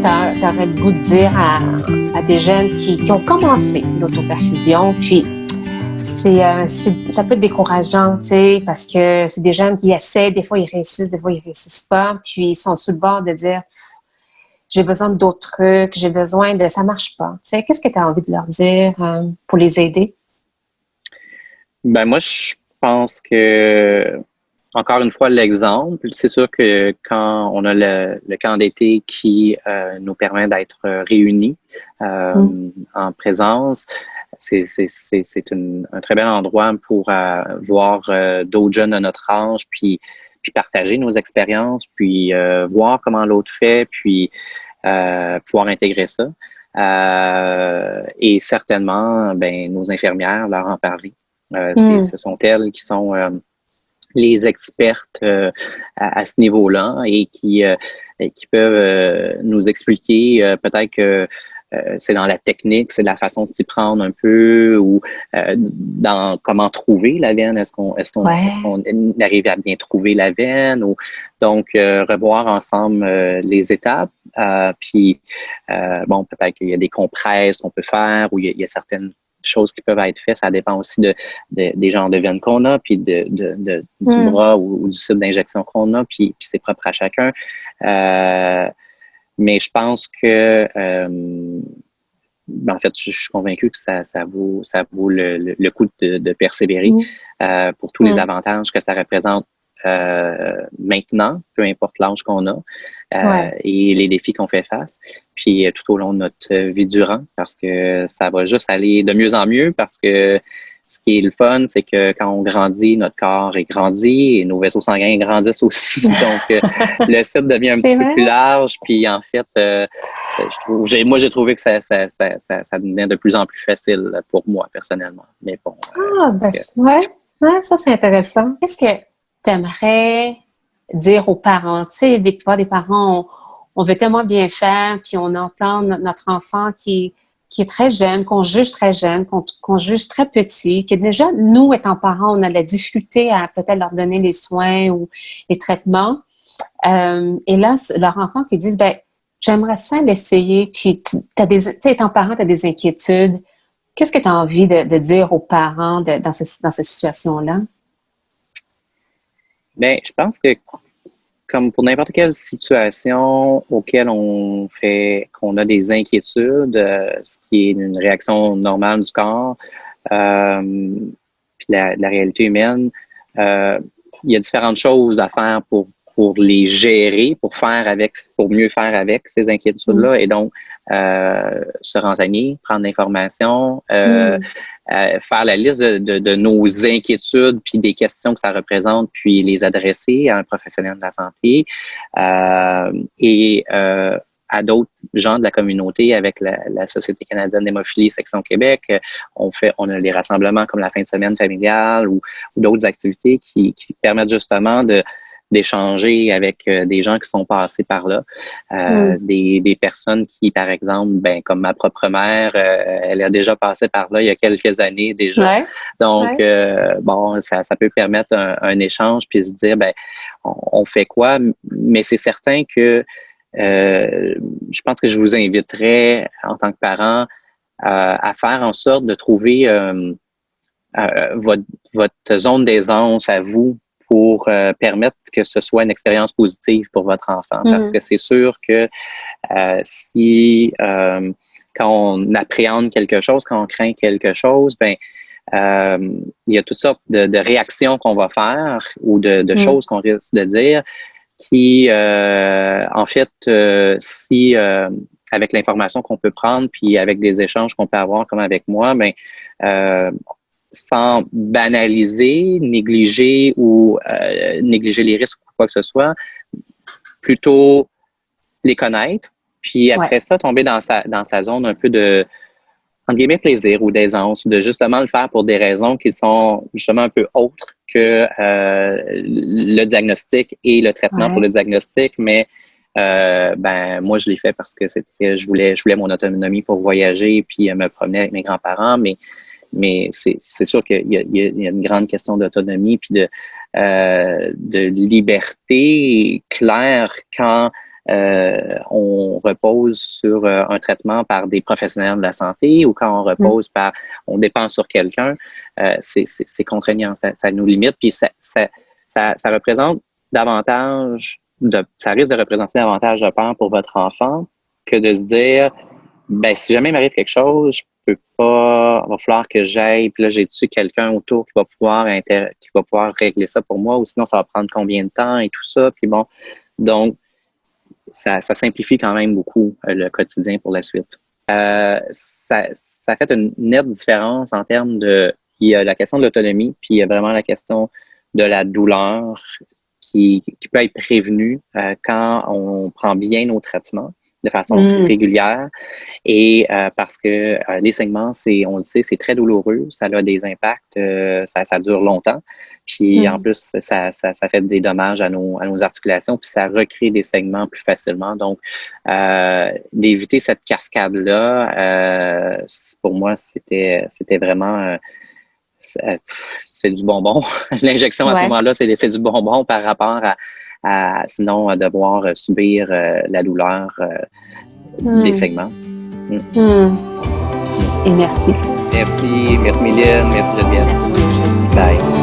que tu aurais le goût de dire à des jeunes qui ont commencé l'autoperfusion, puis ça peut être décourageant, tu sais, parce que c'est des jeunes qui essaient, des fois ils réussissent, des fois ils réussissent pas, puis ils sont sur le bord de dire j'ai besoin d'autres trucs, j'ai besoin de ça marche pas. Tu sais, qu'est-ce que tu as envie de leur dire pour les aider? Ben moi, je pense que, encore une fois, l'exemple, c'est sûr que quand on a le camp d'été qui nous permet d'être réunis Mm. en présence, c'est un très bel endroit pour voir d'autres jeunes de notre âge, puis partager nos expériences, puis voir comment l'autre fait, puis pouvoir intégrer ça. Et certainement, ben, nos infirmières leur en parler. Mm. Ce sont elles qui sont les expertes à ce niveau-là et qui peuvent nous expliquer peut-être que c'est dans la technique, c'est de la façon de s'y prendre un peu ou dans comment trouver la veine. Est-ce Ouais. qu'on arrive à bien trouver la veine ou donc revoir ensemble les étapes. Puis bon, peut-être qu'il y a des compresses qu'on peut faire ou il y a certaines choses qui peuvent être faites. Ça dépend aussi des genres de veines qu'on a, puis du Mm. bras ou du site d'injection qu'on a, puis c'est propre à chacun. Mais je pense que, en fait, je suis convaincu que ça vaut le coup de persévérer Mm. pour tous les Mm. avantages que ça représente maintenant, peu importe l'âge qu'on a Ouais. et les défis qu'on fait face, puis tout au long de notre vie durant, parce que ça va juste aller de mieux en mieux, parce que ce qui est le fun, c'est que quand on grandit, notre corps est grandi et nos vaisseaux sanguins grandissent aussi. Donc, le site devient un C'est petit peu vrai? plus large. Puis, en fait, moi, j'ai trouvé que ça devenait de plus en plus facile pour moi, personnellement. Mais bon, Ah, ben, donc, ouais. Ouais, ça, c'est intéressant. Qu'est-ce que tu aimerais dire aux parents? Tu sais, des fois, des parents, on veut tellement bien faire, puis on entend notre enfant qui est très jeune, qu'on juge très jeune, qu'on juge très petit, que déjà, nous, étant parents, on a de la difficulté à peut-être leur donner les soins ou les traitements. Et là, leur enfant qui disent, ben, j'aimerais ça l'essayer, puis tu sais, étant parent, tu as des inquiétudes. Qu'est-ce que tu as envie de dire aux parents dans cette situation-là? ben, je pense que comme pour n'importe quelle situation auquel qu'on a des inquiétudes, ce qui est une réaction normale du corps, puis la réalité humaine, euh, il y a différentes choses à faire pour les gérer, pour mieux faire avec ces Mm. inquiétudes-là. Et donc, se renseigner, prendre l'information, Mm. faire la liste de nos inquiétudes, puis des questions que ça représente, puis les adresser à un professionnel de la santé et à d'autres gens de la communauté avec la Société canadienne d'hémophilie section Québec. On a les rassemblements comme la fin de semaine familiale ou d'autres activités qui permettent justement d'échanger avec des gens qui sont passés par là, Mm. des personnes qui, par exemple, ben comme ma propre mère, elle a déjà passé par là il y a quelques années déjà. Ouais, Donc, ouais. bon, ça peut permettre un échange puis se dire, ben, on fait quoi? Mais c'est certain que je pense que je vous inviterais en tant que parent à faire en sorte de trouver votre, votre zone d'aisance à vous pour permettre que ce soit une expérience positive pour votre enfant. Parce Mm. que c'est sûr que si quand on appréhende quelque chose, quand on craint quelque chose, ben euh, il y a toutes sortes de réactions qu'on va faire ou de Mm. choses qu'on risque de dire qui, en fait, si avec l'information qu'on peut prendre, puis avec des échanges qu'on peut avoir, comme avec moi, ben, euh, sans banaliser, négliger les risques ou quoi que ce soit, plutôt les connaître, puis Ouais. après ça, tomber dans sa zone un peu de, entre guillemets, plaisir ou d'aisance, de justement le faire pour des raisons qui sont justement un peu autres que le diagnostic et le traitement pour le Ouais. diagnostic, mais ben moi je l'ai fait parce que c'était je voulais mon autonomie pour voyager puis me promener avec mes grands-parents, mais c'est sûr qu'il y a une grande question d'autonomie puis de liberté claire quand on repose sur un traitement par des professionnels de la santé ou quand on repose on dépend sur quelqu'un, c'est contraignant, ça nous limite, puis ça représente davantage, ça risque de représenter davantage de peur pour votre enfant que de se dire, si jamais il m'arrive quelque chose, je peux pas, il va falloir que j'aille, puis là, j'ai-tu quelqu'un autour qui va pouvoir régler ça pour moi, ou sinon, ça va prendre combien de temps et tout ça, puis bon, donc, ça simplifie quand même beaucoup le quotidien pour la suite. Ça fait une nette différence en termes il y a la question de l'autonomie, puis il y a vraiment la question de la douleur qui peut être prévenue quand on prend bien nos traitements de façon régulière et parce que les saignements, on le sait, c'est très douloureux, ça a des impacts, ça dure longtemps, puis en plus, ça fait des dommages à nos articulations, puis ça recrée des saignements plus facilement. Donc, d'éviter cette cascade-là, pour moi, c'était vraiment... c'est du bonbon. L'injection à ce moment-là, c'est du bonbon par rapport sinon à devoir subir la douleur des segments. Et merci. Merci Mylène, merci Geneviève. Merci. Bye.